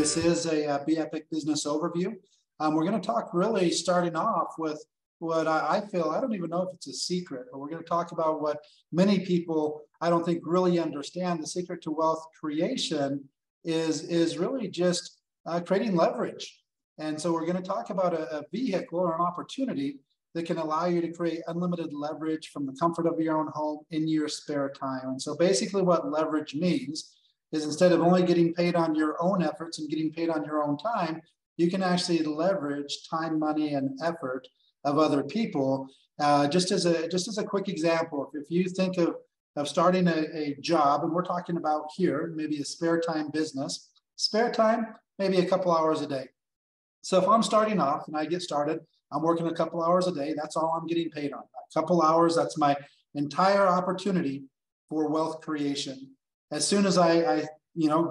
This is a Be Epic Business Overview. We're going to talk really starting off with what I feel, I don't even know if it's a secret, but we're going to talk about what many people, I don't think, really understand. The secret to wealth creation is really just creating leverage. And so we're going to talk about a vehicle or an opportunity that can allow you to create unlimited leverage from the comfort of your own home in your spare time. And so basically what leverage means is instead of only getting paid on your own efforts and getting paid on your own time, you can actually leverage time, money, and effort of other people. Just as a quick example, if you think of starting a job, and we're talking about here, maybe a spare time business, spare time, maybe a couple hours a day. So if I'm starting off and I get started, I'm working a couple hours a day, that's all I'm getting paid on. A couple hours, that's my entire opportunity for wealth creation. As soon as I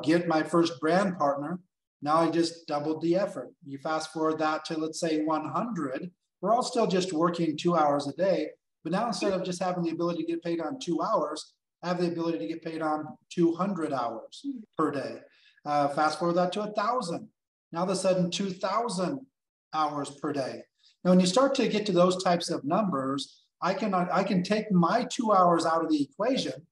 get my first brand partner, now I just doubled the effort. You fast forward that to, let's say, 100. We're all still just working 2 hours a day, but now instead of just having the ability to get paid on 2 hours, I have the ability to get paid on 200 hours per day. Fast forward that to 1,000. Now all of a sudden 2,000 hours per day. Now, when you start to get to those types of numbers, I can take my 2 hours out of the equation,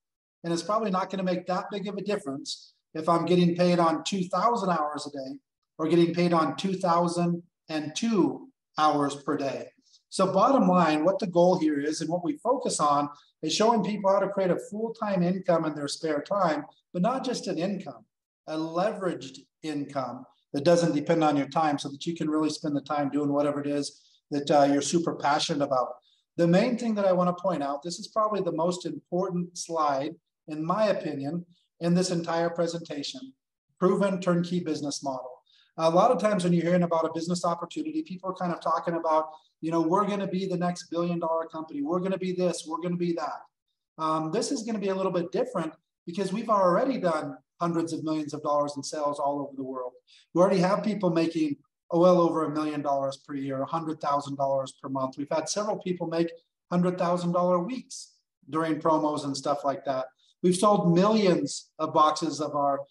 and it's probably not going to make that big of a difference if I'm getting paid on 2,000 hours a day or getting paid on 2,002 hours per day. So bottom line, what the goal here is and what we focus on is showing people how to create a full-time income in their spare time, but not just an income, a leveraged income that doesn't depend on your time so that you can really spend the time doing whatever it is that you're super passionate about. The main thing that I want to point out, this is probably the most important slide, in my opinion, in this entire presentation, proven turnkey business model. A lot of times when you're hearing about a business opportunity, people are kind of talking about, we're going to be the next billion-dollar company. We're going to be this, we're going to be that. This is going to be a little bit different because we've already done hundreds of millions of dollars in sales all over the world. We already have people making well over $1 million per year, $100,000 per month. We've had several people make $100,000 weeks during promos and stuff like that. We've sold millions of boxes of our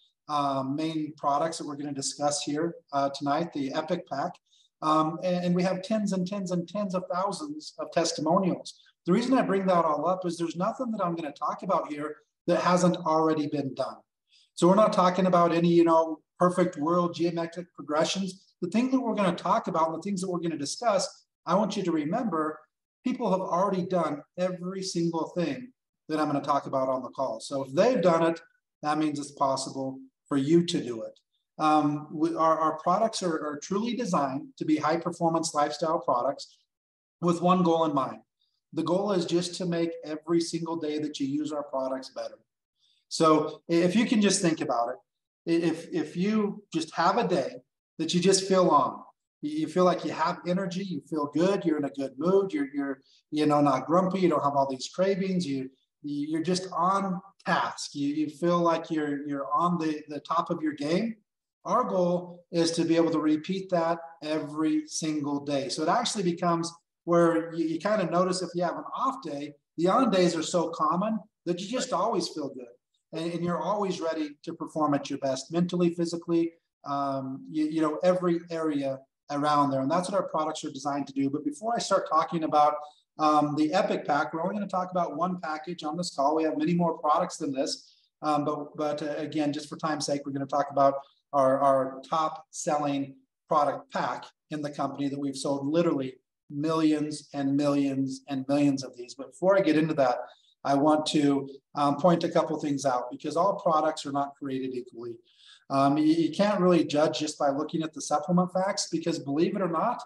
main products that we're going to discuss here tonight, the Epic Pack. And we have tens and tens and tens of thousands of testimonials. The reason I bring that all up is there's nothing that I'm going to talk about here that hasn't already been done. So we're not talking about any, perfect world geometric progressions. The thing that we're going to talk about and the things that we're going to discuss, I want you to remember, people have already done every single thing that I'm going to talk about on the call. So if they've done it, that means it's possible for you to do it. Our products are truly designed to be high performance lifestyle products with one goal in mind. The goal is just to make every single day that you use our products better. So if you can just think about it, if you just have a day that you just feel on, you feel like you have energy, you feel good, you're in a good mood, you're not grumpy, you don't have all these cravings, you're just on task, you feel like you're on the top of your game. Our goal is to be able to repeat that every single day. So it actually becomes where you kind of notice if you have an off day, the on days are so common that you just always feel good. And you're always ready to perform at your best, mentally, physically, every area around there. And that's what our products are designed to do. But before I start talking about the Epic Pack, we're only going to talk about one package on this call. We have many more products than this. But again, just for time's sake, we're going to talk about our top selling product pack in the company that we've sold literally millions and millions and millions of these. But before I get into that, I want to point a couple things out because all products are not created equally. You can't really judge just by looking at the supplement facts because, believe it or not,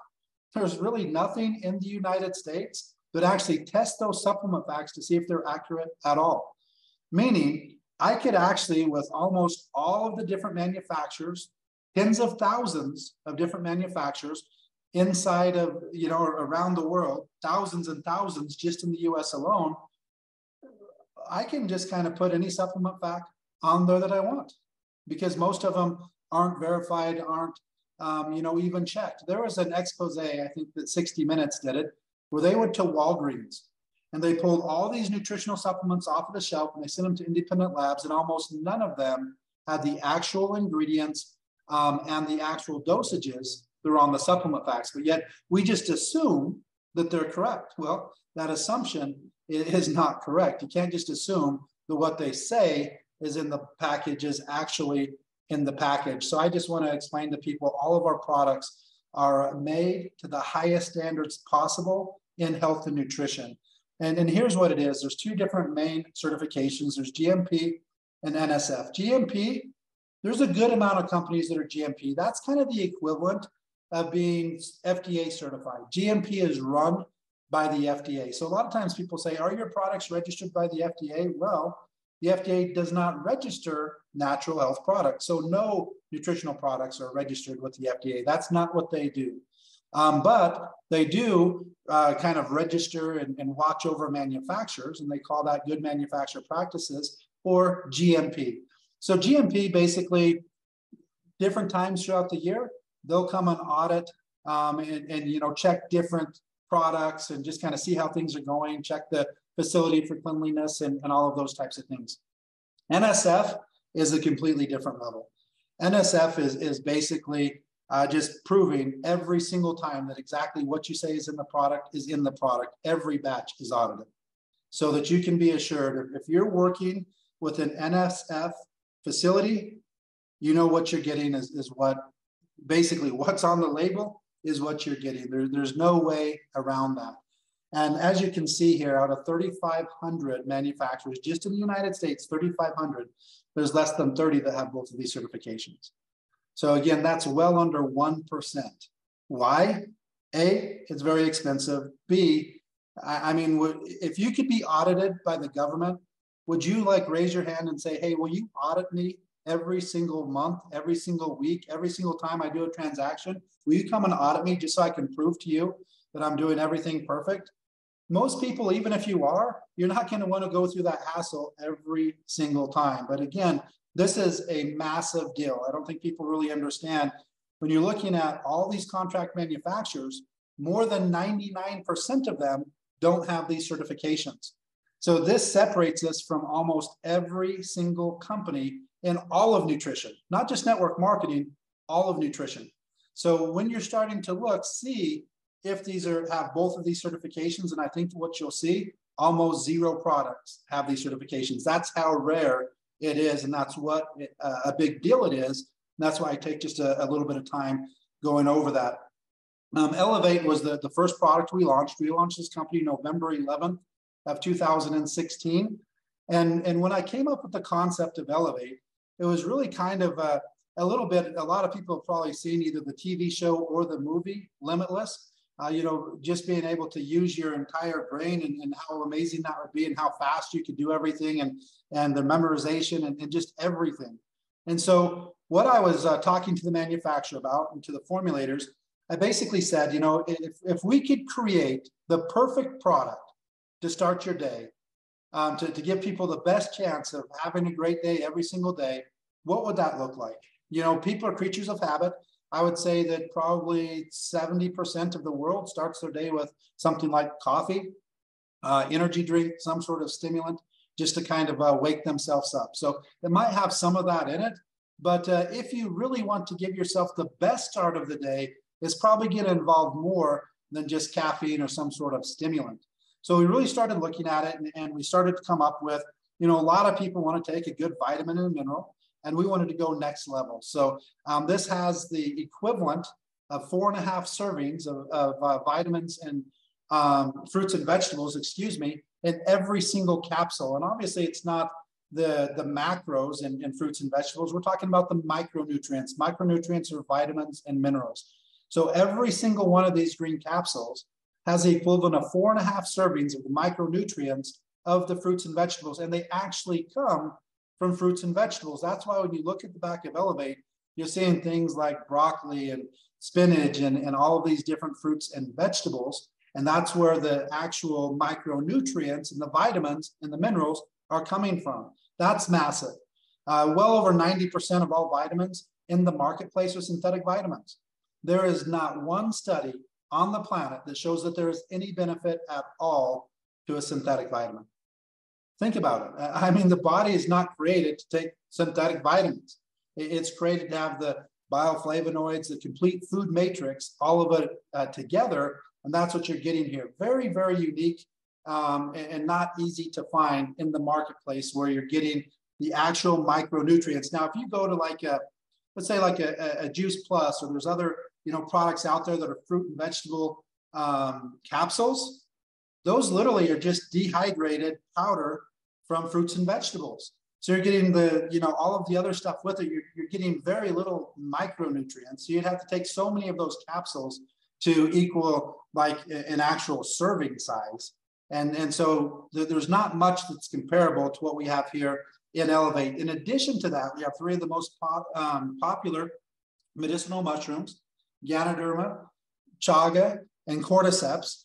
there's really nothing in the United States that actually tests those supplement facts to see if they're accurate at all. Meaning, I could actually, with almost all of the different manufacturers, tens of thousands of different manufacturers inside of, around the world, thousands and thousands just in the US alone, I can just kind of put any supplement fact on there that I want because most of them aren't verified, aren't, even checked. There was an expose, I think that 60 Minutes did it, where they went to Walgreens and they pulled all these nutritional supplements off of the shelf and they sent them to independent labs and almost none of them had the actual ingredients and the actual dosages, they're on the supplement facts, but yet we just assume that they're correct. Well, that assumption is not correct. You can't just assume that what they say is in the package is actually in the package. So I just want to explain to people, all of our products are made to the highest standards possible in health and nutrition. And here's what it is. There's two different main certifications. There's GMP and NSF. GMP, there's a good amount of companies that are GMP. That's kind of the equivalent of being FDA certified. GMP is run by the FDA. So a lot of times people say, are your products registered by the FDA? Well, the FDA does not register natural health products. So no nutritional products are registered with the FDA. That's not what they do. But they do kind of register and watch over manufacturers, and they call that good manufacturer practices, or GMP. So GMP, basically, different times throughout the year, they'll come and audit and check different products and just kind of see how things are going, check the facility for cleanliness and all of those types of things. NSF is a completely different level. NSF is basically just proving every single time that exactly what you say is in the product is in the product. Every batch is audited, so that you can be assured if you're working with an NSF facility, you know what you're getting is what, basically what's on the label is what you're getting. There's no way around that. And as you can see here, out of 3,500 manufacturers, just in the United States, 3,500, there's less than 30 that have both of these certifications. So again, that's well under 1%. Why? A, it's very expensive. B, I mean, if you could be audited by the government, would you raise your hand and say, hey, will you audit me every single month, every single week, every single time I do a transaction? Will you come and audit me just so I can prove to you that I'm doing everything perfect? Most people, even if you are, you're not going to want to go through that hassle every single time. But again, this is a massive deal. I don't think people really understand. When you're looking at all these contract manufacturers, more than 99% of them don't have these certifications. So this separates us from almost every single company in all of nutrition, not just network marketing, all of nutrition. So when you're starting to look, see if these have both of these certifications, and I think what you'll see, almost zero products have these certifications. That's how rare it is, and that's what a big deal it is. And that's why I take just a little bit of time going over that. Elevate was the first product we launched. We launched this company November 11th of 2016. And when I came up with the concept of Elevate, it was really kind of a little bit, a lot of people have probably seen either the TV show or the movie Limitless. Just being able to use your entire brain and how amazing that would be, and how fast you could do everything, and the memorization and just everything. And so what I was talking to the manufacturer about and to the formulators, I basically said, if we could create the perfect product to start your day, to give people the best chance of having a great day every single day, what would that look like? People are creatures of habit. I would say that probably 70% of the world starts their day with something like coffee, energy drink, some sort of stimulant, just to kind of wake themselves up. So it might have some of that in it, but if you really want to give yourself the best start of the day, it's probably going to involve more than just caffeine or some sort of stimulant. So we really started looking at it, and we started to come up with, a lot of people want to take a good vitamin and mineral, and we wanted to go next level. So this has the equivalent of 4.5 servings of vitamins and fruits and vegetables, in every single capsule. And obviously it's not the macros in fruits and vegetables. We're talking about the micronutrients. Micronutrients are vitamins and minerals. So every single one of these green capsules has the equivalent of 4.5 servings of the micronutrients of the fruits and vegetables. And they actually come from fruits and vegetables. That's why when you look at the back of Elevate, you're seeing things like broccoli and spinach and all of these different fruits and vegetables. And that's where the actual micronutrients and the vitamins and the minerals are coming from. That's massive. Well over 90% of all vitamins in the marketplace are synthetic vitamins. There is not one study on the planet that shows that there is any benefit at all to a synthetic vitamin. Think about it. I mean, the body is not created to take synthetic vitamins. It's created to have the bioflavonoids, the complete food matrix, all of it together. And that's what you're getting here. Very, very unique and not easy to find in the marketplace, where you're getting the actual micronutrients. Now, if you go to like let's say like a Juice Plus, or there's other, products out there that are fruit and vegetable capsules, those literally are just dehydrated powder from fruits and vegetables. So you're getting all of the other stuff with it. You're getting very little micronutrients. So you'd have to take so many of those capsules to equal like an actual serving size. And so there's not much that's comparable to what we have here in Elevate. In addition to that, we have three of the most popular medicinal mushrooms: Ganoderma, chaga, and cordyceps.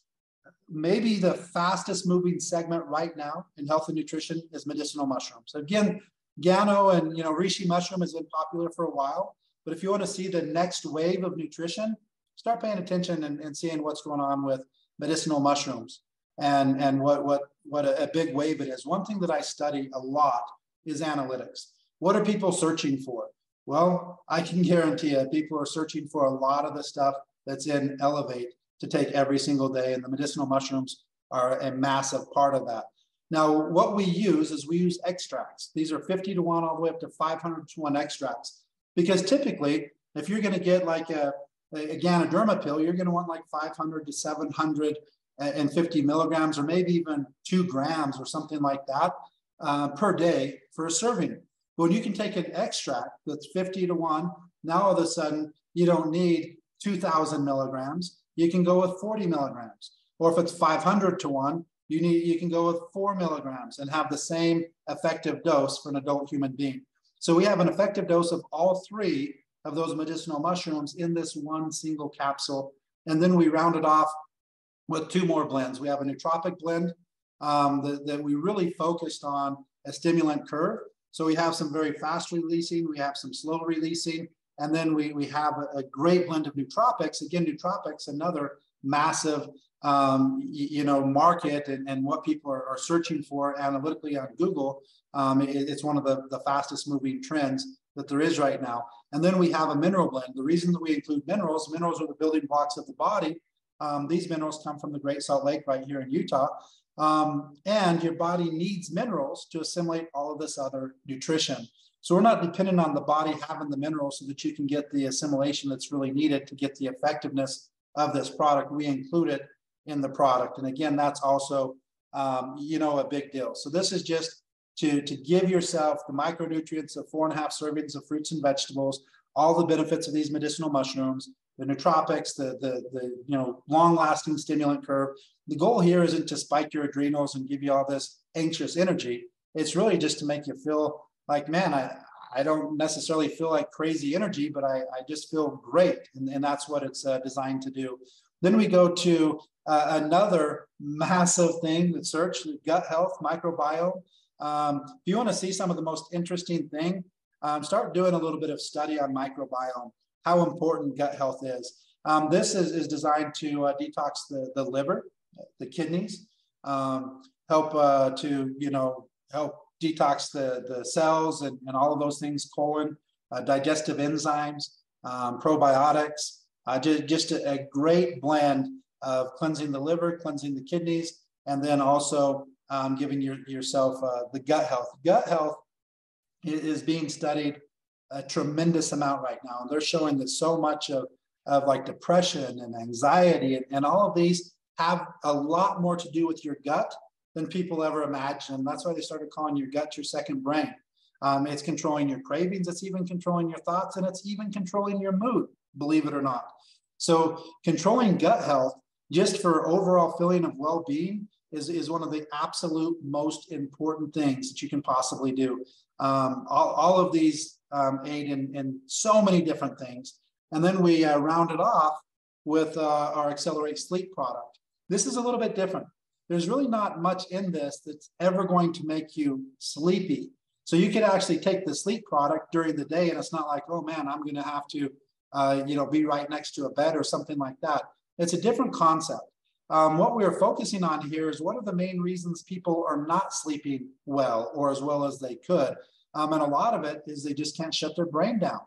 Maybe the fastest moving segment right now in health and nutrition is medicinal mushrooms. Again, Gano and reishi mushroom has been popular for a while, but if you want to see the next wave of nutrition, start paying attention and seeing what's going on with medicinal mushrooms and what a big wave it is. One thing that I study a lot is analytics. What are people searching for? Well, I can guarantee you people are searching for a lot of the stuff that's in Elevate to take every single day, and the medicinal mushrooms are a massive part of that. Now, what we use is we use extracts. These are 50 to 1 all the way up to 500 to 1 extracts, because typically, if you're going to get like a Ganoderma pill, you're going to want like 500 to 750 milligrams, or maybe even 2 grams or something like that per day for a serving. But when you can take an extract that's 50 to 1, now all of a sudden you don't need 2,000 milligrams. You can go with 40 milligrams. Or if it's 500 to 1, you can go with 4 milligrams and have the same effective dose for an adult human being. So we have an effective dose of all 3 of those medicinal mushrooms in this one single capsule. And then we round it off with 2 more blends. We have a nootropic blend that we really focused on a stimulant curve. So we have some very fast releasing, we have some slow releasing, and then we have a great blend of nootropics. Again, nootropics, another massive market and what people are searching for analytically on Google. It's one of the fastest moving trends that there is right now. And then we have a mineral blend. The reason that we include minerals are the building blocks of the body. These minerals come from the Great Salt Lake right here in Utah. And your body needs minerals to assimilate all of this other nutrition. So we're not dependent on the body having the minerals so that you can get the assimilation that's really needed to get the effectiveness of this product. We include it in the product. And again, that's also, a big deal. So this is just to give yourself the micronutrients of 4.5 servings of fruits and vegetables, all the benefits of these medicinal mushrooms, the nootropics, the long-lasting stimulant curve. The goal here isn't to spike your adrenals and give you all this anxious energy. It's really just to make you feel like, man, I don't necessarily feel like crazy energy, but I just feel great. And that's what it's designed to do. Then we go to another massive thing that search, gut health, microbiome. If you want to see some of the most interesting thing, start doing a little bit of study on microbiome, how important gut health is. This is designed to detox the liver, the kidneys, help detox the cells and all of those things, colon, digestive enzymes, probiotics, just a great blend of cleansing the liver, cleansing the kidneys, and then also giving yourself the gut health. Gut health is being studied a tremendous amount right now. And they're showing that so much of like depression and anxiety and all of these have a lot more to do with your gut than people ever imagined. And that's why they started calling your gut your second brain. It's controlling your cravings, it's even controlling your thoughts, and it's even controlling your mood, believe it or not. So controlling gut health just for overall feeling of well-being is one of the absolute most important things that you can possibly do. All of these aid in so many different things. And then we round it off with our Accelerate Sleep product. This is a little bit different. There's really not much in this that's ever going to make you sleepy. So you could actually take the sleep product during the day, and it's not like, oh man, I'm going to have to, be right next to a bed or something like that. It's a different concept. What we're focusing on here is what are the main reasons people are not sleeping well or as well as they could. And a lot of it is they just can't shut their brain down.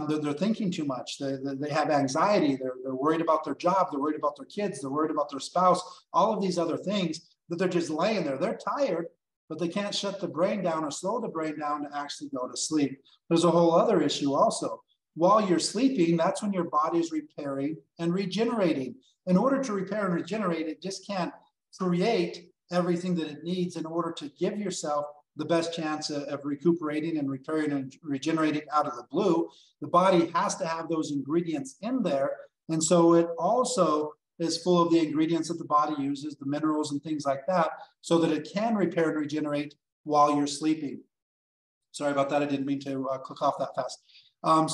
They're thinking too much. They have anxiety. They're worried about their job. They're worried about their kids. They're worried about their spouse. All of these other things that they're just laying there. They're tired, but they can't shut the brain down or slow the brain down to actually go to sleep. There's a whole other issue also. While you're sleeping, that's when your body is repairing and regenerating. In order to repair and regenerate, it just can't create everything that it needs in order to give yourself the best chance of recuperating and repairing and regenerating out of the blue. The body has to have those ingredients in there. And so it also is full of the ingredients that the body uses, the minerals and things like that, so that it can repair and regenerate while you're sleeping. Sorry about that. I didn't mean to click off that fast.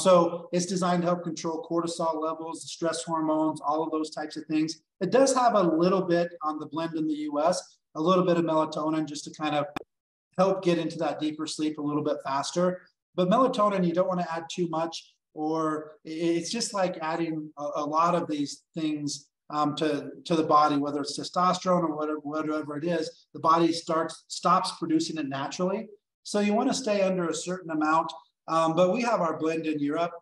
So it's designed to help control cortisol levels, the stress hormones, all of those types of things. It does have a little bit on the blend in the US, a little bit of melatonin just to kind of help get into that deeper sleep a little bit faster. But melatonin, you don't want to add too much, or it's just like adding a lot of these things to the body, whether it's testosterone or whatever it is. The body stops producing it naturally. So you want to stay under a certain amount. But we have our blend in Europe.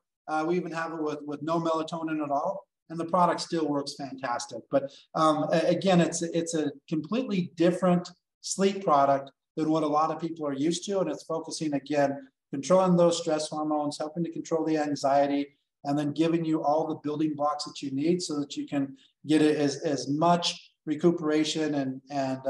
We even have it with no melatonin at all, and the product still works fantastic. But again, it's a completely different sleep product than what a lot of people are used to, and it's focusing, again, controlling those stress hormones, helping to control the anxiety, and then giving you all the building blocks that you need so that you can get it as much recuperation and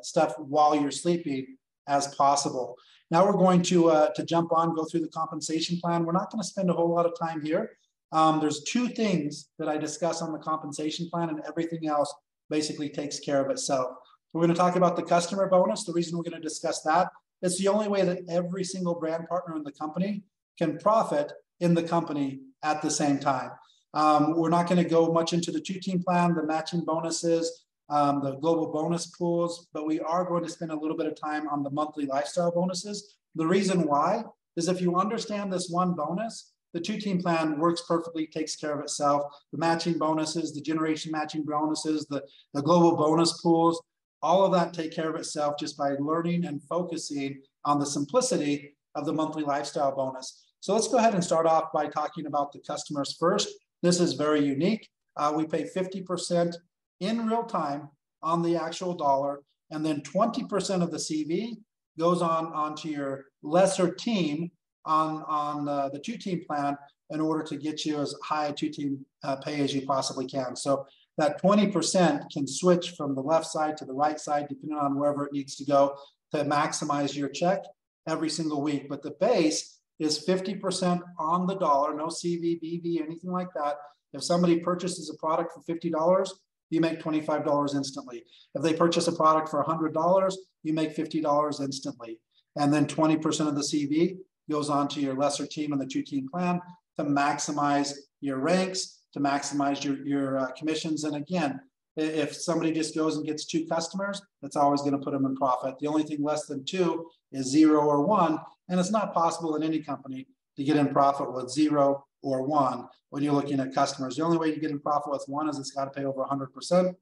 stuff while you're sleeping as possible. Now we're going to jump on, go through the compensation plan. We're not going to spend a whole lot of time here. There's two things that I discuss on the compensation plan, and everything else basically takes care of itself. We're going to talk about the customer bonus. The reason we're going to discuss that, it's the only way that every single brand partner in the company can profit in the company at the same time. We're not going to go much into the two-team plan, the matching bonuses, the global bonus pools, but we are going to spend a little bit of time on the monthly lifestyle bonuses. The reason why is if you understand this one bonus, the two-team plan works perfectly, takes care of itself. The matching bonuses, the generation matching bonuses, the global bonus pools, all of that take care of itself just by learning and focusing on the simplicity of the monthly lifestyle bonus. So let's go ahead and start off by talking about the customers first. This is very unique. We pay 50% in real time on the actual dollar, and then 20% of the CV goes onto your lesser team on the two-team plan in order to get you as high a two-team pay as you possibly can. So that 20% can switch from the left side to the right side, depending on wherever it needs to go to maximize your check every single week. But the base is 50% on the dollar, no CV, BV, anything like that. If somebody purchases a product for $50, you make $25 instantly. If they purchase a product for $100, you make $50 instantly. And then 20% of the CV goes on to your lesser team and the two-team plan to maximize your ranks, to maximize your commissions. And again, if somebody just goes and gets 2 customers, that's always going to put them in profit. The only thing less than 2 is 0 or 1. And it's not possible in any company to get in profit with 0 or 1 when you're looking at customers. The only way you get in profit with 1 is it's got to pay over 100%.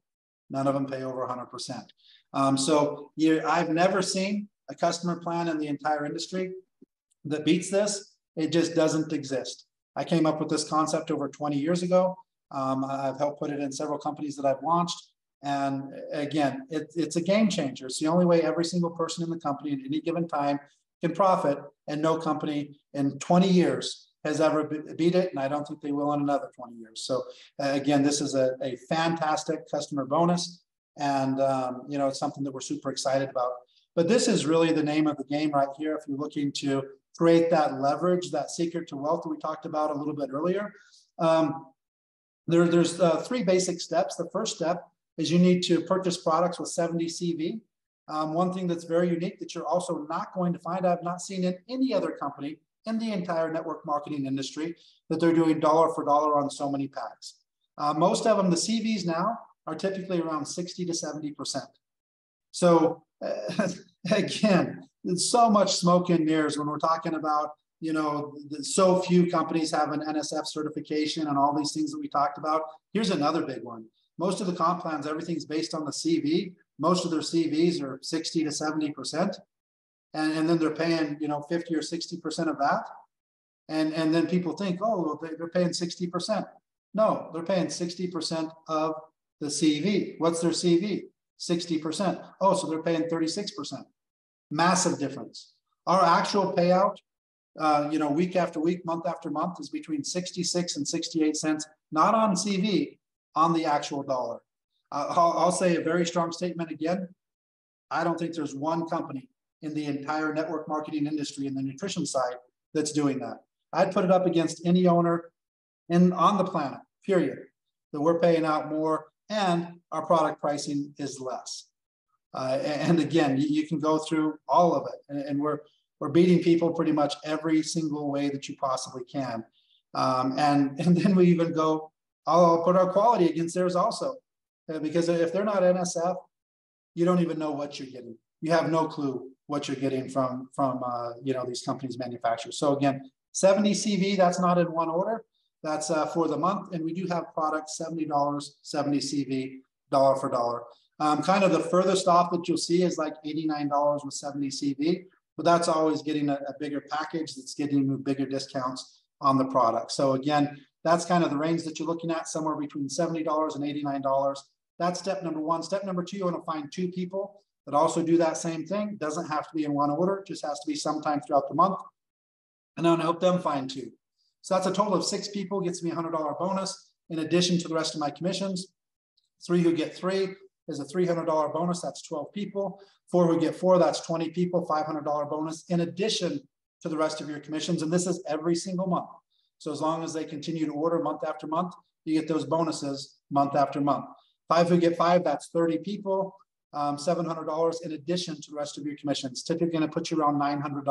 None of them pay over 100%. So I've never seen a customer plan in the entire industry that beats this. It just doesn't exist. I came up with this concept over 20 years ago. I've helped put it in several companies that I've launched. And again, it's a game changer. It's the only way every single person in the company at any given time can profit, and no company in 20 years has ever beat it. And I don't think they will in another 20 years. So again, this is a fantastic customer bonus. And it's something that we're super excited about. But this is really the name of the game right here. If you're looking to create that leverage, that secret to wealth that we talked about a little bit earlier, there's 3 basic steps. The first step is you need to purchase products with 70 CV. One thing that's very unique that you're also not going to find, I've not seen in any other company in the entire network marketing industry, that they're doing dollar for dollar on so many packs. Most of them, the CVs now, are typically around 60 to 70%. So again, there's so much smoke and mirrors when we're talking about, so few companies have an NSF certification and all these things that we talked about. Here's another big one. Most of the comp plans, everything's based on the CV. Most of their CVs are 60 to 70%. And then they're paying, 50 or 60% of that. And then people think, oh, well, they're paying 60%. No, they're paying 60% of the CV. What's their CV? 60%. Oh, so they're paying 36%. Massive difference. Our actual payout, week after week, month after month, is between 66 and 68 cents, not on CV, on the actual dollar. I'll say a very strong statement again. I don't think there's one company in the entire network marketing industry in the nutrition side that's doing that. I'd put it up against any owner on the planet, period, that we're paying out more and our product pricing is less. And again, you can go through all of it, and we're beating people pretty much every single way that you possibly can. And then we even go, I'll put our quality against theirs also, because if they're not NSF, you don't even know what you're getting. You have no clue what you're getting from these companies, manufacturers. So again, 70 CV, that's not in one order. That's for the month. And we do have products, $70, 70 CV, dollar for dollar. Kind of the furthest off that you'll see is like $89 with 70 CV, but that's always getting a bigger package that's getting you bigger discounts on the product. So again, that's kind of the range that you're looking at, somewhere between $70 and $89. That's step number one. Step number two, you want to find two people that also do that same thing. Doesn't have to be in one order, just has to be sometime throughout the month. And I'm going to help them find two. So that's a total of 6 people, gets me a $100 bonus in addition to the rest of my commissions. 3 who get 3 is a $300 bonus. That's 12 people. 4 who get 4, that's 20 people, $500 bonus in addition to the rest of your commissions. And this is every single month. So as long as they continue to order month after month, you get those bonuses month after month. 5 who get 5, that's 30 people, $700 in addition to the rest of your commissions. Typically going to put you around $900.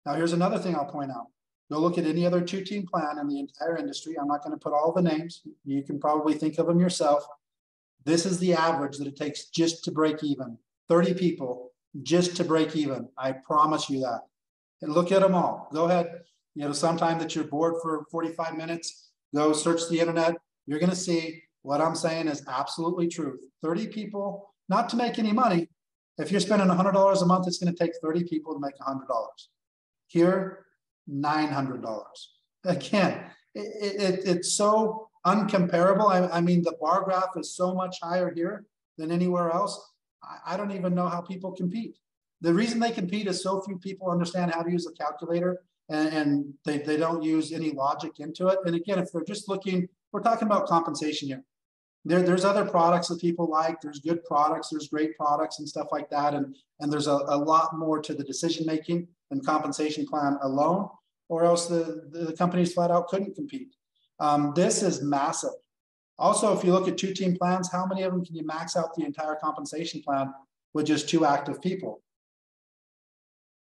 Now, here's another thing I'll point out. Go look at any other 2-team plan in the entire industry. I'm not going to put all the names. You can probably think of them yourself. This is the average that it takes just to break even. 30 people just to break even. I promise you that. And look at them all. Go ahead. Sometime that you're bored for 45 minutes, go search the internet. You're going to see what I'm saying is absolutely truth. 30 people, not to make any money. If you're spending $100 a month, it's going to take 30 people to make $100. Here, $900. Again, it's so uncomparable. I mean, the bar graph is so much higher here than anywhere else. I don't even know how people compete. The reason they compete is so few people understand how to use a calculator, and they don't use any logic into it. And again, if they're just looking, we're talking about compensation here. There's other products that people like. There's good products, there's great products and stuff like that. And there's a lot more to the decision-making and compensation plan alone, or else the companies flat out couldn't compete. This is massive. Also, if you look at 2-team plans, how many of them can you max out the entire compensation plan with just 2 active people?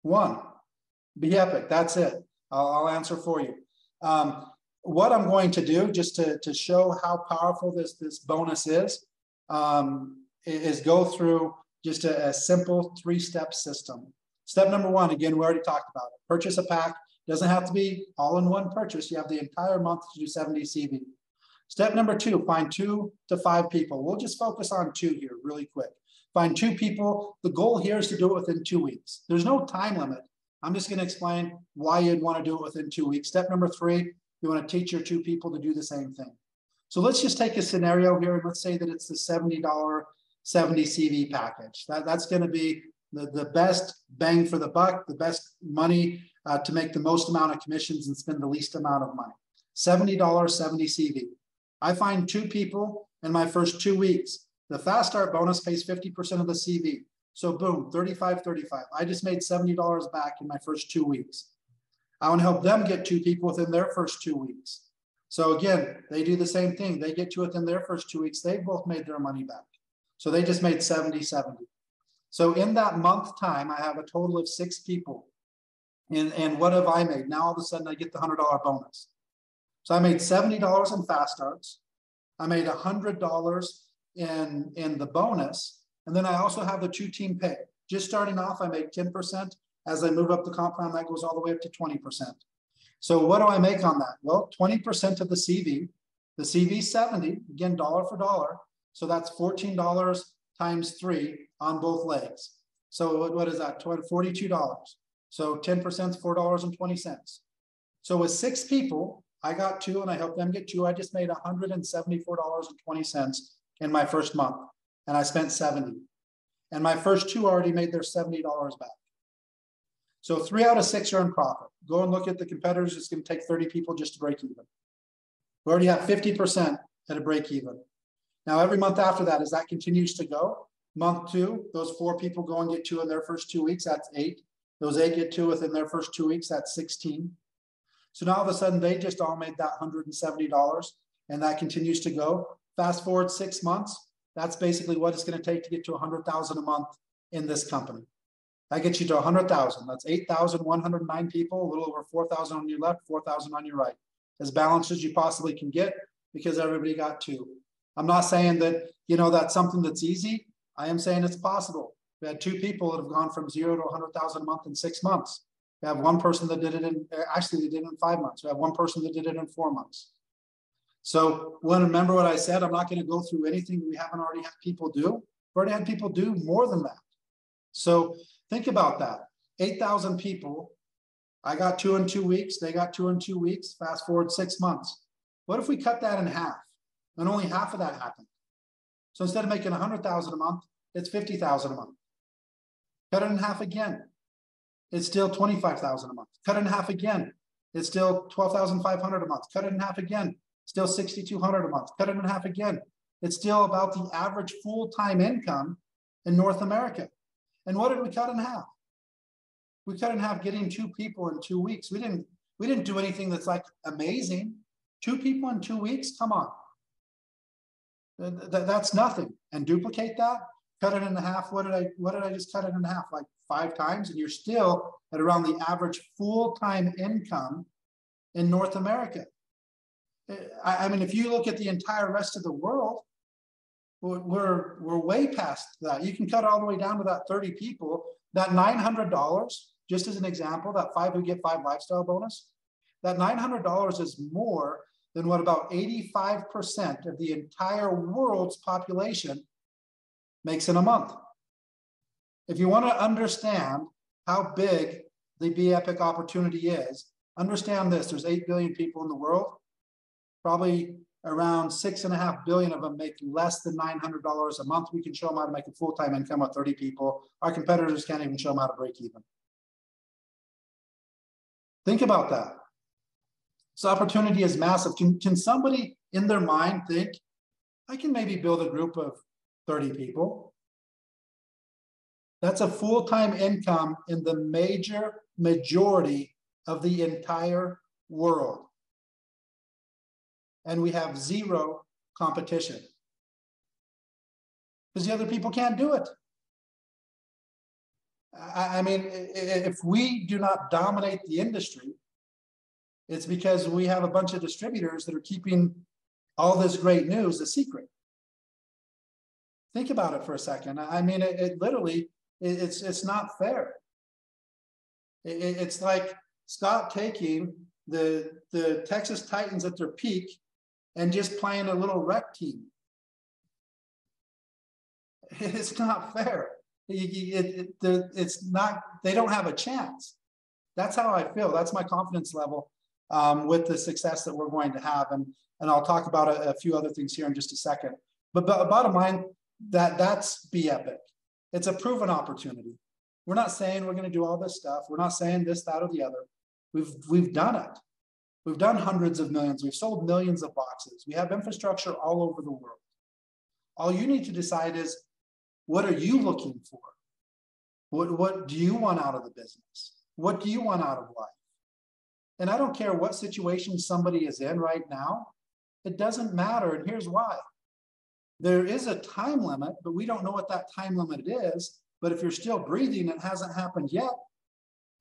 1. Be epic. That's it. I'll answer for you. What I'm going to do, just to show how powerful this bonus is go through just a simple 3-step system. Step number 1, again, we already talked about it. Purchase a pack. Doesn't have to be all in one purchase. You have the entire month to do 70 CV. Step number 2, find 2 to 5 people. We'll just focus on 2 here really quick. Find 2 people. The goal here is to do it within 2 weeks. There's no time limit. I'm just going to explain why you'd want to do it within 2 weeks. Step number 3, you want to teach your 2 people to do the same thing. So let's just take a scenario here, and let's say that it's the $70 70 CV package. That's going to be the best bang for the buck, the best money to make the most amount of commissions and spend the least amount of money. $70, 70 CV. I find 2 people in my first 2 weeks. The Fast Start bonus pays 50% of the CV. So boom, 35. I just made $70 back in my first 2 weeks. I want to help them get 2 people within their first 2 weeks. So again, they do the same thing. They get to within their first 2 weeks. They both made their money back. So they just made 70. So in that month time, I have a total of 6 people. And what have I made? Now all of a sudden I get the $100 bonus. So I made $70 in Fast Starts. I made $100 in the bonus. And then I also have the 2-team pay. Just starting off, I make 10%. As I move up the comp plan, that goes all the way up to 20%. So what do I make on that? Well, 20% of the CV. The CV 70, again, dollar for dollar. So that's $14 times 3 on both legs. So what is that? $42. So 10% is $4.20. So with 6 people, I got 2 and I helped them get 2. I just made $174.20 in my first month. And I spent 70. And my first 2 already made their $70 back. So 3 out of 6 are in profit. Go and look at the competitors. It's going to take 30 people just to break even. We already have 50% at a break even. Now, every month after that, as that continues to go, month 2, those 4 people go and get 2 in their first 2 weeks. That's 8. Those 8 get 2 within their first 2 weeks. That's 16. So now all of a sudden, they just all made that $170, and that continues to go. Fast forward 6 months, that's basically what it's going to take to get to $100,000 a month in this company. That gets you to 100,000. That's 8,109 people, a little over 4,000 on your left, 4,000 on your right. As balanced as you possibly can get, because everybody got 2. I'm not saying that, that's something that's easy. I am saying it's possible. We had 2 people that have gone from 0 to 100,000 a month in 6 months. We have 1 person that did it they did it in 5 months. We have 1 person that did it in 4 months. So remember what I said, I'm not going to go through anything we haven't already had people do. We've already had people do more than that. So think about that. 8,000 people. I got 2 in 2 weeks. They got 2 in 2 weeks. Fast forward 6 months. What if we cut that in half? And only half of that happened. So instead of making 100,000 a month, it's 50,000 a month. Cut it in half again. It's still 25,000 a month. Cut it in half again. It's still 12,500 a month. Cut it in half again. Still 6,200 a month. Cut it in half again. It's still about the average full-time income in North America. And what did we cut in half? We cut in half getting 2 people in 2 weeks. We didn't do anything that's like amazing. 2 people in 2 weeks? Come on. That's nothing. And duplicate that, cut it in half. What did I just cut it in half? Like 5 times, and you're still at around the average full-time income in North America. I mean, if you look at the entire rest of the world, we're way past that. You can cut all the way down to that 30 people. That $900, just as an example, that 5 who get 5 lifestyle bonus, that $900 is more than what about 85% of the entire world's population makes in a month. If you want to understand how big the Be Epic opportunity is, understand this. There's 8 billion people in the world. Probably around 6.5 billion of them make less than $900 a month. We can show them how to make a full-time income with 30 people. Our competitors can't even show them how to break even. Think about that. This opportunity is massive. Can somebody in their mind think, I can maybe build a group of 30 people? That's a full-time income in the majority of the entire world. And we have 0 competition because the other people can't do it. I mean, if we do not dominate the industry, it's because we have a bunch of distributors that are keeping all this great news a secret. Think about it for a second. I mean, it literally, it's not fair. It's like Scott taking the Texas Titans at their peak and just playing a little rec team. It's not fair. It's not, they don't have a chance. That's how I feel. That's my confidence level with the success that we're going to have. And I'll talk about a few other things here in just a second. But bottom line, that's Be Epic. It's a proven opportunity. We're not saying we're going to do all this stuff. We're not saying this, that, or the other. We've done it. We've done hundreds of millions. We've sold millions of boxes. We have infrastructure all over the world. All you need to decide is, what are you looking for? What do you want out of the business? What do you want out of life? And I don't care what situation somebody is in right now. It doesn't matter. And here's why. There is a time limit, but we don't know what that time limit is. But if you're still breathing, it hasn't happened yet.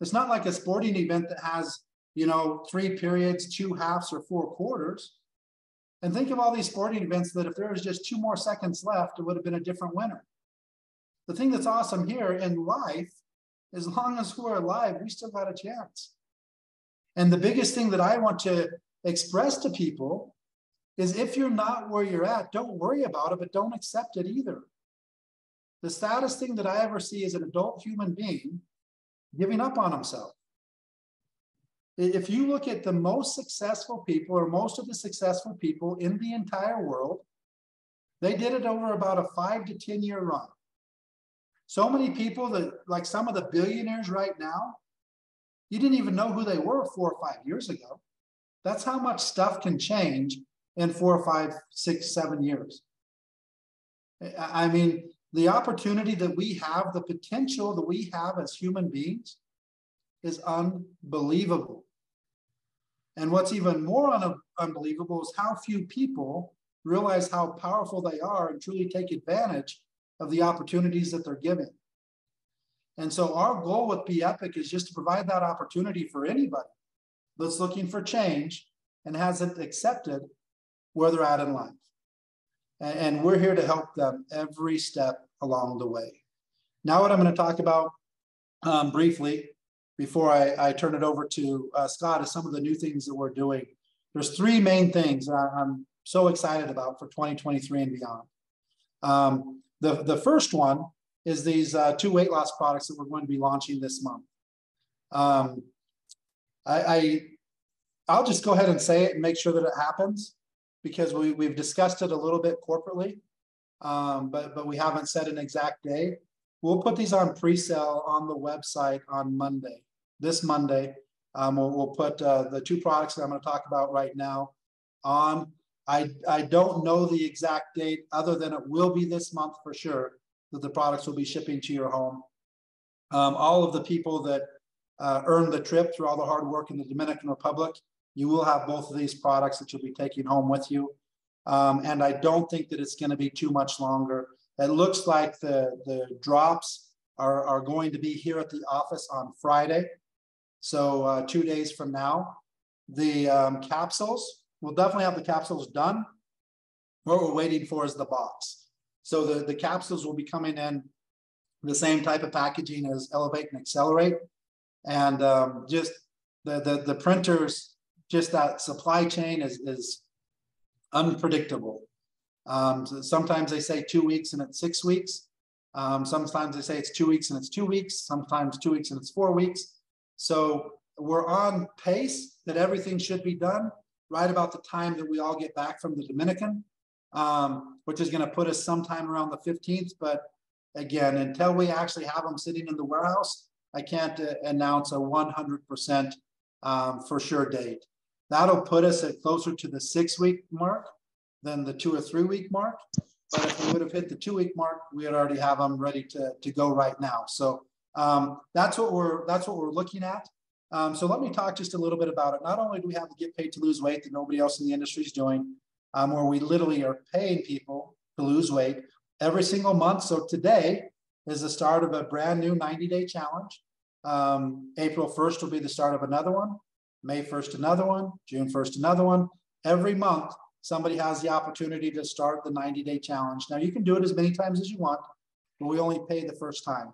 It's not like a sporting event that has, 3 periods, 2 halves, or 4 quarters. And think of all these sporting events that if there was just 2 more seconds left, it would have been a different winner. The thing that's awesome here in life, as long as we're alive, we still got a chance. And the biggest thing that I want to express to people is, if you're not where you're at, don't worry about it, but don't accept it either. The saddest thing that I ever see is an adult human being giving up on himself. If you look at the most successful people, or most of the successful people in the entire world, they did it over about a 5 to 10 year run. So many people that, like some of the billionaires right now, you didn't even know who they were 4 or 5 years ago. That's how much stuff can change in 4 or 5, 6, 7 years. I mean, the opportunity that we have, the potential that we have as human beings is unbelievable. And what's even more unbelievable is how few people realize how powerful they are and truly take advantage of the opportunities that they're given. And so our goal with Be Epic is just to provide that opportunity for anybody that's looking for change and hasn't accepted where they're at in life. And we're here to help them every step along the way. Now, what I'm going to talk about briefly before I turn it over to Scott is some of the new things that we're doing. There's 3 main things that I'm so excited about for 2023 and beyond. The first one is these 2 weight loss products that we're going to be launching this month. I'll just go ahead and say it and make sure that it happens, because we've discussed it a little bit corporately, but we haven't set an exact day. We'll put these on pre-sale on the website on Monday. This Monday, we'll put the 2 products that I'm going to talk about right now on. I don't know the exact date, other than it will be this month for sure, that the products will be shipping to your home. All of the people that earned the trip through all the hard work in the Dominican Republic, you will have both of these products that you'll be taking home with you. And I don't think that it's going to be too much longer. It looks like the drops are going to be here at the office on Friday. So 2 days from now. The capsules, we'll definitely have the capsules done. What we're waiting for is the box. So the capsules will be coming in the same type of packaging as Elevate and Accelerate. And just the printers, just that supply chain is unpredictable. So sometimes they say 2 weeks and it's 6 weeks. Sometimes they say it's 2 weeks and it's 2 weeks. Sometimes 2 weeks and it's 4 weeks. So we're on pace that everything should be done right about the time that we all get back from the Dominican, which is going to put us sometime around the 15th. But again, until we actually have them sitting in the warehouse, I can't announce a 100% for sure date. That'll put us at closer to the 6 week mark than the 2 or 3 week mark. But if we would have hit the 2 week mark, we would already have them ready to go right now. So that's what we're looking at. So let me talk just a little bit about it. Not only do we have the Get Paid to Lose Weight that nobody else in the industry is doing, where we literally are paying people to lose weight every single month. So today is the start of a brand new 90-day challenge. April 1st will be the start of another one. May 1st, another one. June 1st, another one. Every month, somebody has the opportunity to start the 90-day challenge. Now, you can do it as many times as you want, but we only pay the first time.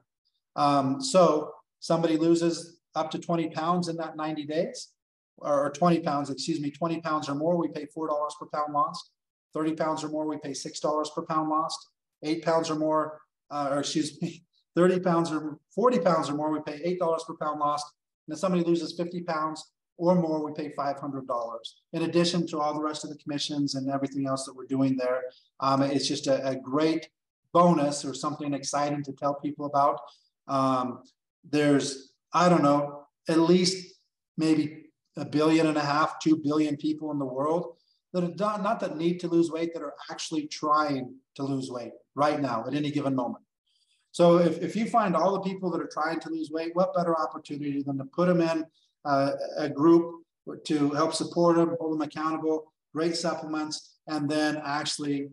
So somebody loses up to 20 pounds in that 90 days, or 20 pounds, excuse me, 20 pounds or more, we pay $4 per pound lost. 30 pounds or more, we pay $6 per pound lost. 8 pounds or more, 30 pounds or 40 pounds or more, we pay $8 per pound lost. And if somebody loses 50 pounds or more, we pay $500. In addition to all the rest of the commissions and everything else that we're doing there, it's just a great bonus or something exciting to tell people about. There's, I don't know, at least maybe 1.5 billion, 2 billion people in the world that are not that need to lose weight, that are actually trying to lose weight right now at any given moment. So if you find all the people that are trying to lose weight, what better opportunity than to put them in a group to help support them, hold them accountable, great supplements, and then actually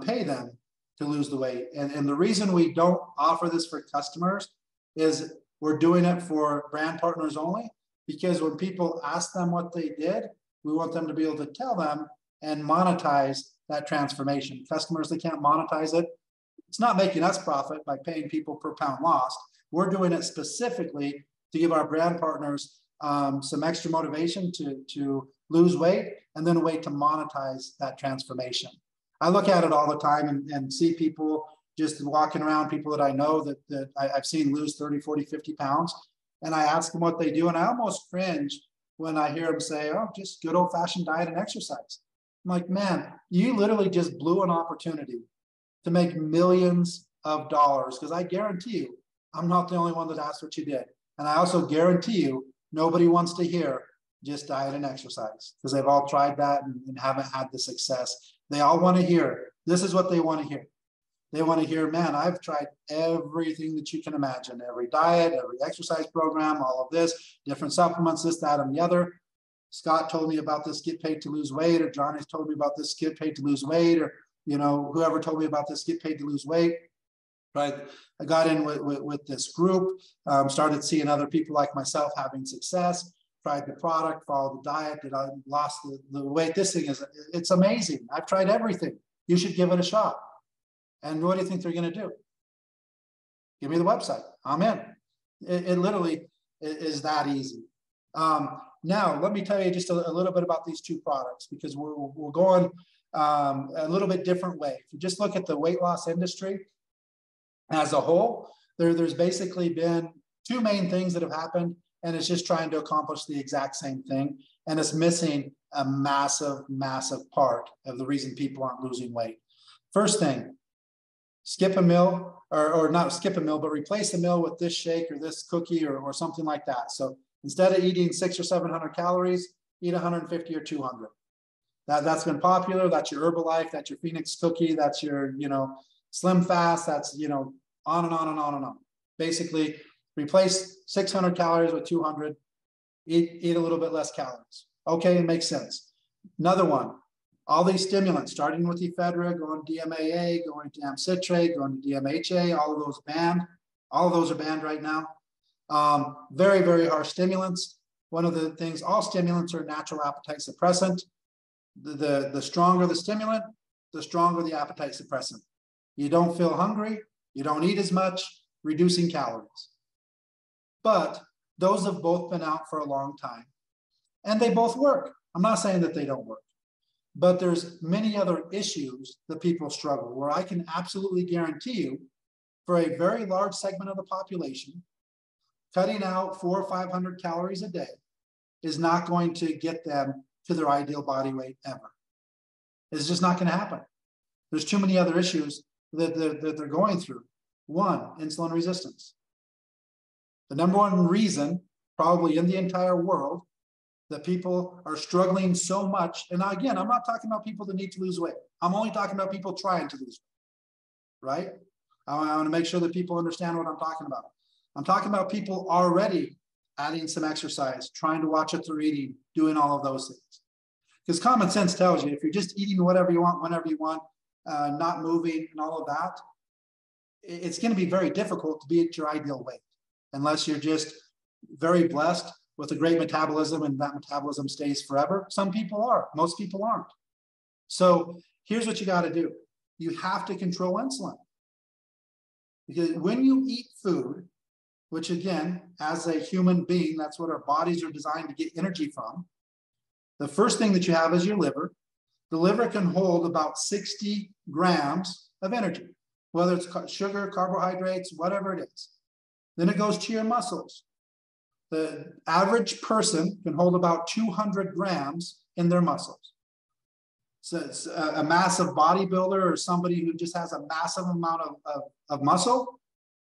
pay them to lose the weight. And the reason we don't offer this for customers is we're doing it for brand partners only, because when people ask them what they did, we want them to be able to tell them and monetize that transformation. Customers that can't monetize it, it's not making us profit by paying people per pound lost. We're doing it specifically to give our brand partners some extra motivation to lose weight, and then a way to monetize that transformation. I look at it all the time and see people just walking around, people that I know that I've seen lose 30, 40, 50 pounds. and I ask them what they do, and I almost cringe when I hear them say, oh, just good old-fashioned diet and exercise. I'm like, man, you literally just blew an opportunity to make millions of dollars, because I guarantee you, I'm not the only one that asked what you did. And I also guarantee you, nobody wants to hear just diet and exercise, because they've all tried that and haven't had the success. They all want to hear, this is what they want to hear. They want to hear, man, I've tried everything that you can imagine, every diet, every exercise program, all of this, different supplements, this, that, and the other. Scott told me about this get paid to lose weight, or Johnny's told me about this get paid to lose weight, or whoever told me about this get paid to lose weight. Right? I got in with this group, started seeing other people like myself having success, tried the product, followed the diet, I lost the weight. This thing it's amazing. I've tried everything. You should give it a shot. And what do you think they're going to do? Give me the website. I'm in. It literally is that easy. Now, let me tell you just a little bit about these two products, because we're going a little bit different way. If you just look at the weight loss industry as a whole, there's basically been two main things that have happened, and it's just trying to accomplish the exact same thing. And it's missing a massive, massive part of the reason people aren't losing weight. First thing, skip a meal, or not skip a meal, but replace the meal with this shake or this cookie or something like that. So instead of eating 600 or 700 calories, eat 150 or 200. That's been popular. That's your Herbalife, that's your Phoenix cookie, that's your, Slim Fast, that's, on and on and on and on. Basically, replace 600 calories with 200, eat a little bit less calories. Okay, it makes sense. Another one, all these stimulants, starting with ephedra, going to DMAA, going to amcitrate, going to DMHA, all of those banned. All of those are banned right now. Very, very harsh stimulants. One of the things, all stimulants are natural appetite suppressant. The stronger the stimulant, the stronger the appetite suppressant. You don't feel hungry, you don't eat as much, reducing calories. But those have both been out for a long time, and they both work. I'm not saying that they don't work, but there's many other issues that people struggle, where I can absolutely guarantee you, for a very large segment of the population, cutting out 400 or 500 calories a day is not going to get them to their ideal body weight ever. It's just not going to happen. There's too many other issues that they're going through. One, insulin resistance. The number one reason, probably in the entire world, that people are struggling so much, and again, I'm not talking about people that need to lose weight. I'm only talking about people trying to lose weight, right? I want to make sure that people understand what I'm talking about. I'm talking about people already adding some exercise, trying to watch what they're eating, doing all of those things. Because common sense tells you, if you're just eating whatever you want, whenever you want, not moving and all of that, it's going to be very difficult to be at your ideal weight, unless you're just very blessed with a great metabolism and that metabolism stays forever. Some people are, most people aren't. So here's what you got to do. You have to control insulin. Because when you eat food, which again, as a human being, that's what our bodies are designed to get energy from. The first thing that you have is your liver. The liver can hold about 60 grams of energy, whether it's sugar, carbohydrates, whatever it is. Then it goes to your muscles. The average person can hold about 200 grams in their muscles. So it's a massive bodybuilder or somebody who just has a massive amount of muscle,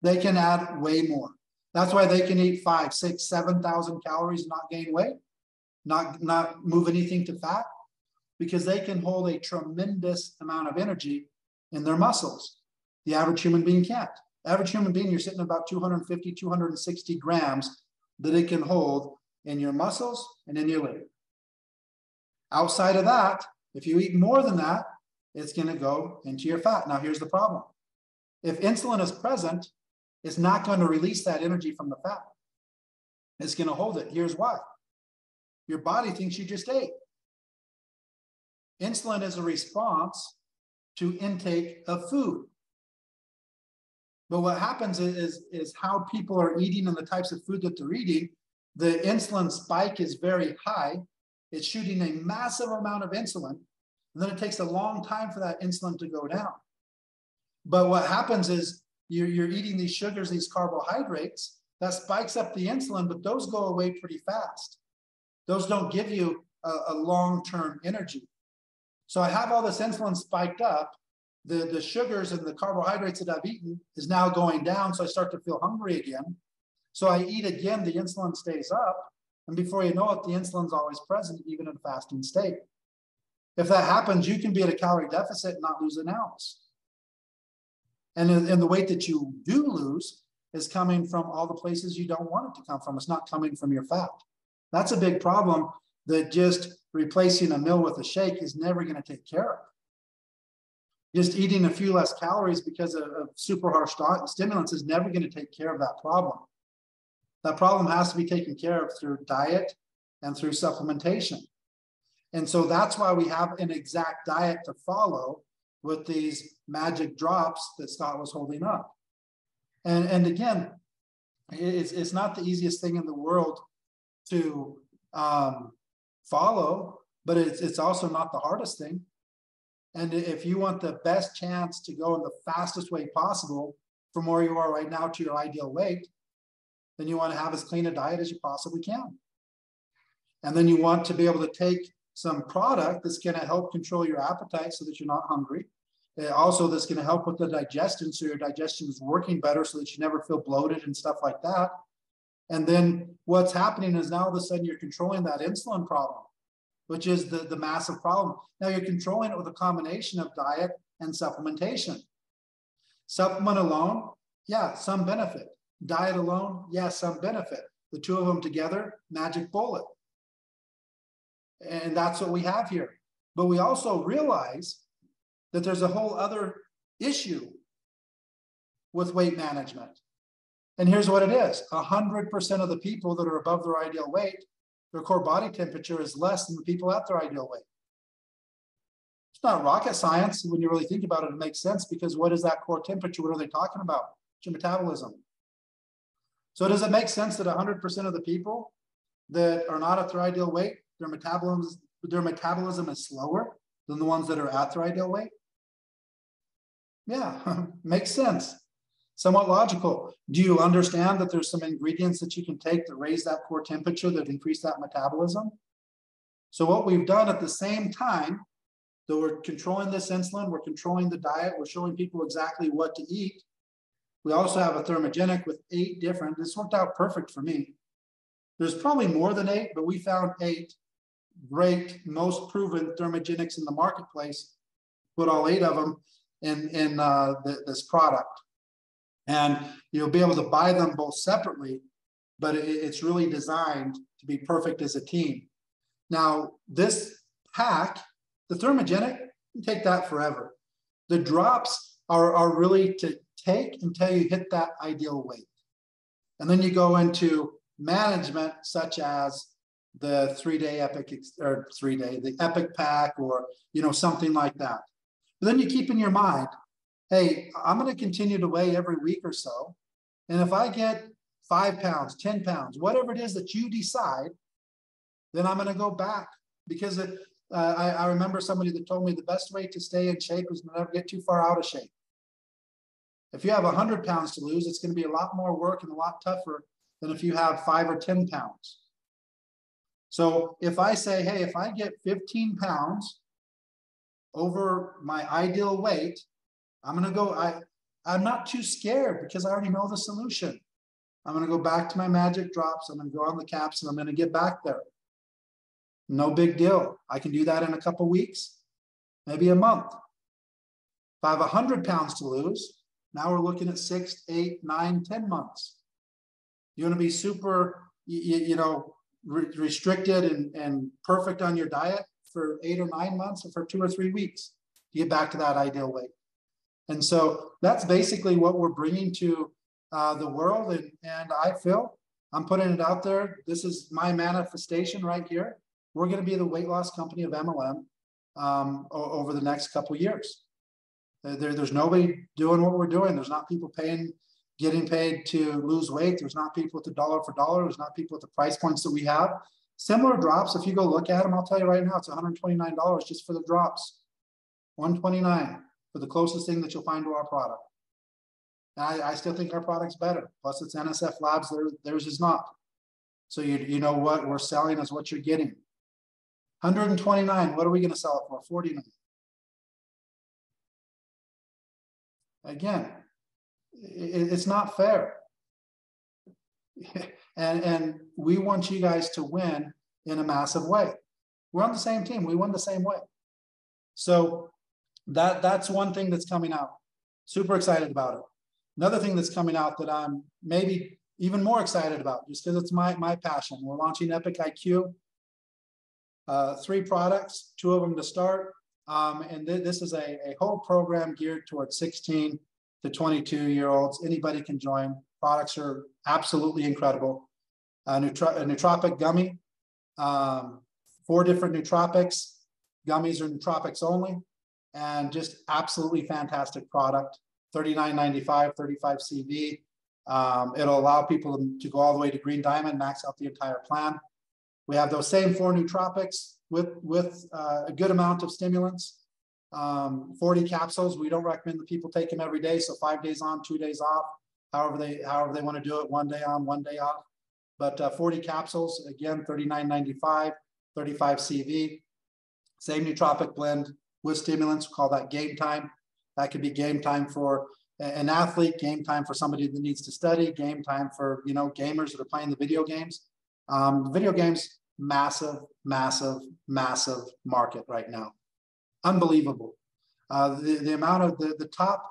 they can add way more. That's why they can eat 5,000, 6,000, 7,000 calories and not gain weight, not move anything to fat, because they can hold a tremendous amount of energy in their muscles. The average human being can't. Average human being, you're sitting at about 250, 260 grams that it can hold in your muscles and in your liver. Outside of that, if you eat more than that, it's going to go into your fat. Now, here's the problem. If insulin is present, it's not going to release that energy from the fat. It's going to hold it. Here's why. Your body thinks you just ate. Insulin is a response to intake of food. But what happens is how people are eating and the types of food that they're eating, the insulin spike is very high. It's shooting a massive amount of insulin, and then it takes a long time for that insulin to go down. But what happens is you're eating these sugars, these carbohydrates, that spikes up the insulin, but those go away pretty fast. Those don't give you a long-term energy. So I have all this insulin spiked up. The sugars and the carbohydrates that I've eaten is now going down. So I start to feel hungry again. So I eat again, the insulin stays up. And before you know it, the insulin's always present, even in a fasting state. If that happens, you can be at a calorie deficit and not lose an ounce. And the weight that you do lose is coming from all the places you don't want it to come from. It's not coming from your fat. That's a big problem that just replacing a meal with a shake is never going to take care of. Just eating a few less calories because of super harsh stimulants is never going to take care of that problem. That problem has to be taken care of through diet and through supplementation. And so that's why we have an exact diet to follow with these magic drops that Scott was holding up. And again, it's not the easiest thing in the world to follow, but it's also not the hardest thing. And if you want the best chance to go in the fastest way possible from where you are right now to your ideal weight, then you want to have as clean a diet as you possibly can. And then you want to be able to take some product that's going to help control your appetite so that you're not hungry. Also, that's going to help with the digestion, so your digestion is working better so that you never feel bloated and stuff like that. And then what's happening is now all of a sudden you're controlling that insulin problem, which is the massive problem. Now you're controlling it with a combination of diet and supplementation. Supplement alone, yeah, some benefit. Diet alone, yeah, some benefit. The two of them together, magic bullet. And that's what we have here. But we also realize that there's a whole other issue with weight management. And here's what it is. 100% of the people that are above their ideal weight, their core body temperature is less than the people at their ideal weight. It's not rocket science. When you really think about it, it makes sense, because what is that core temperature? What are they talking about? It's your metabolism. So does it make sense that 100% of the people that are not at their ideal weight, their metabolism is slower than the ones that are at their ideal weight? Yeah, makes sense. Somewhat logical. Do you understand that there's some ingredients that you can take to raise that core temperature, that increase that metabolism? So what we've done at the same time that we're controlling this insulin, we're controlling the diet, we're showing people exactly what to eat. We also have a thermogenic with 8 different. This worked out perfect for me. There's probably more than 8, but we found 8 great, most proven thermogenics in the marketplace. Put all 8 of them in this product. And you'll be able to buy them both separately, but it's really designed to be perfect as a team. Now, this pack, the thermogenic, you take that forever. The drops are really to take until you hit that ideal weight. And then you go into management, such as the 3-day epic, or 3-day, the epic pack, or, something like that. But then you keep in your mind, hey, I'm going to continue to weigh every week or so. And if I get 5 pounds, 10 pounds, whatever it is that you decide, then I'm going to go back. Because I remember somebody that told me the best way to stay in shape is to never get too far out of shape. If you have 100 pounds to lose, it's going to be a lot more work and a lot tougher than if you have 5 or 10 pounds. So if I say, hey, if I get 15 pounds over my ideal weight, I'm going to go, I'm not too scared because I already know the solution. I'm going to go back to my magic drops. I'm going to go on the caps and I'm going to get back there. No big deal. I can do that in a couple weeks, maybe a month. If I have 100 pounds to lose, now we're looking at 6, 8, 9, 10 months. You want to be super, restricted and perfect on your diet for 8 or 9 months, or for 2 or 3 weeks to get back to that ideal weight. And so that's basically what we're bringing to the world. And I feel I'm putting it out there. This is my manifestation right here. We're going to be the weight loss company of MLM over the next couple of years. There's nobody doing what we're doing. There's not people getting paid to lose weight. There's not people at the dollar for dollar. There's not people at the price points that we have. Similar drops, if you go look at them, I'll tell you right now, it's $129 just for the drops. $129 for the closest thing that you'll find to our product. I still think our product's better. Plus, it's NSF Labs, theirs is not. So you know what we're selling is what you're getting. 129, what are we going to sell it for? 49. Again, it's not fair. And we want you guys to win in a massive way. We're on the same team. We win the same way. So that's one thing that's coming out. Super excited about it. Another thing that's coming out that I'm maybe even more excited about, just because it's my passion. We're launching Epic IQ. 3 products, 2 of them to start. And this is a whole program geared towards 16 to 22-year-olds. Anybody can join. Products are absolutely incredible. A nootropic gummy, 4 different nootropics. Gummies are nootropics only, and just absolutely fantastic product. $39.95, 35 CV. It'll allow people to go all the way to Green Diamond, max out the entire plan. We have those same 4 nootropics with a good amount of stimulants. 40 capsules. We don't recommend that people take them every day, so 5 days on, 2 days off. However they want to do it, 1 day on, 1 day off. But 40 capsules, again, $39.95, 35 CV. Same nootropic blend with stimulants. We call that game time. That could be game time for an athlete, game time for somebody that needs to study, game time for gamers that are playing the video games. Video games, massive, massive, massive market right now. Unbelievable. The amount of the top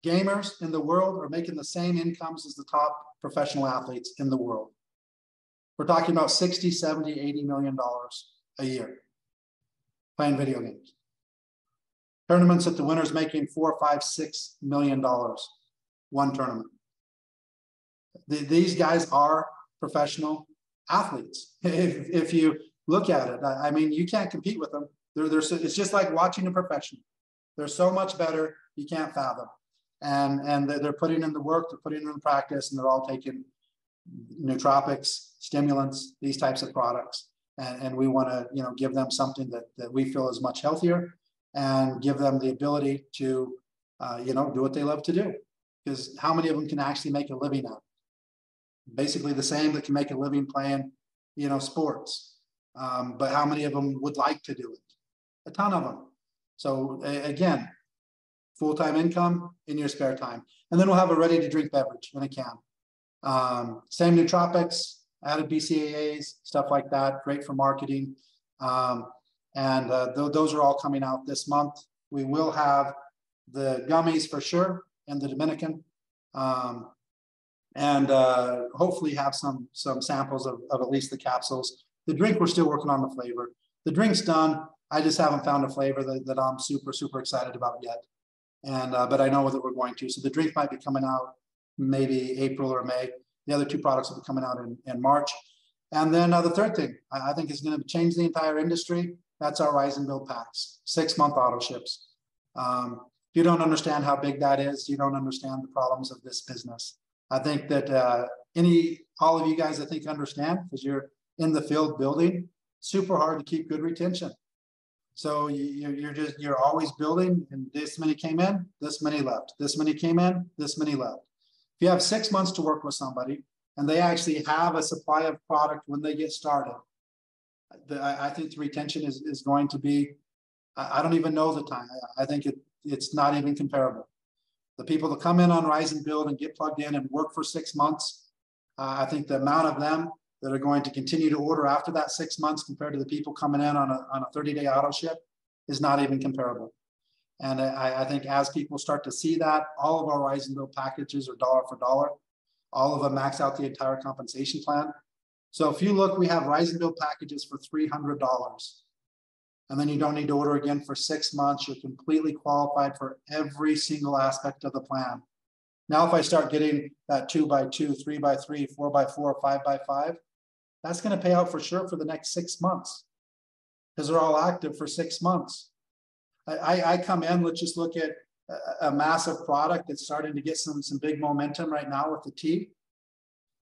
gamers in the world are making the same incomes as the top professional athletes in the world. We're talking about 60, 70, 80 million dollars a year playing video games. Tournaments that the winner's making $4, $5, $6 million one tournament. These guys are professional athletes. If you look at it, I mean, you can't compete with them. It's just like watching a professional. They're so much better, you can't fathom. And they're putting in the work, they're putting in the practice, and they're all taking nootropics, stimulants, these types of products. And we want to, give them something that we feel is much healthier, and give them the ability to, do what they love to do. Because how many of them can actually make a living out? Basically the same that can make a living playing, sports. But how many of them would like to do it? A ton of them. So again, full-time income in your spare time. And then we'll have a ready-to-drink beverage in a can. Same nootropics, added BCAAs, stuff like that. Great for marketing. Those are all coming out this month. We will have the gummies for sure in the Dominican. Hopefully have some samples of at least the capsules. The drink, we're still working on the flavor. The drink's done. I just haven't found a flavor that I'm super, super excited about yet. But I know that we're going to. So the drink might be coming out maybe April or May. The other 2 products will be coming out in March. And then the third thing I think is going to change the entire industry. That's our Rise and Build packs, 6-month auto ships. If you don't understand how big that is, you don't understand the problems of this business. I think that all of you guys, I think, understand, because you're in the field building, super hard to keep good retention. So you're always building, and this many came in, this many left. This many came in, this many left. If you have 6 months to work with somebody, and they actually have a supply of product when they get started, I think the retention is going to be, I don't even know the time. I think it's not even comparable. The people that come in on Rise and Build and get plugged in and work for 6 months, I think the amount of them that are going to continue to order after that 6 months compared to the people coming in on a 30-day auto ship is not even comparable. And I think as people start to see that, all of our Rise and Build packages are dollar for dollar. All of them max out the entire compensation plan. So if you look, we have Rise and Build packages for $300. And then you don't need to order again for 6 months. You're completely qualified for every single aspect of the plan. Now, if I start getting that 2x2, 3x3, 4x4, 5x5, that's going to pay out for sure for the next 6 months, because they're all active for 6 months. I come in, let's just look at a massive product that's starting to get some big momentum right now with the tea.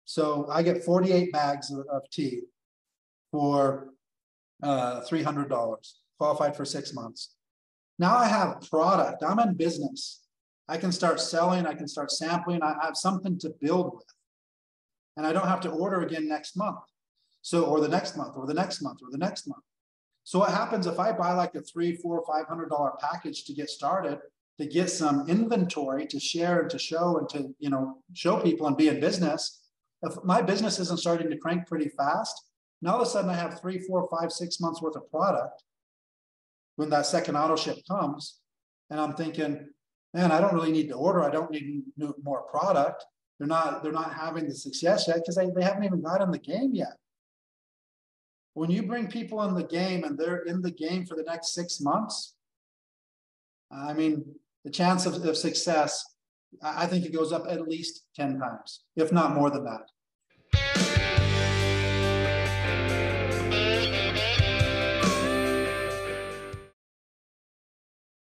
So I get 48 bags of tea for $300, qualified for 6 months. Now I have product. I'm in business. I can start selling, I can start sampling, I have something to build with. And I don't have to order again next month. So, or the next month, or the next month, or the next month. So what happens if I buy like a $300, $400, $500 package to get started, to get some inventory to share and to show and to, you know, show people and be in business? If my business isn't starting to crank pretty fast, now all of a sudden I have 3, 4, 5, 6 months worth of product when that second auto ship comes. And I'm thinking, man, I don't really need to order. I don't need more product. They're not having the success yet because they haven't even got in the game yet. When you bring people in the game and they're in the game for the next 6 months, I mean, the chance of success, I think it goes up at least 10 times, if not more than that.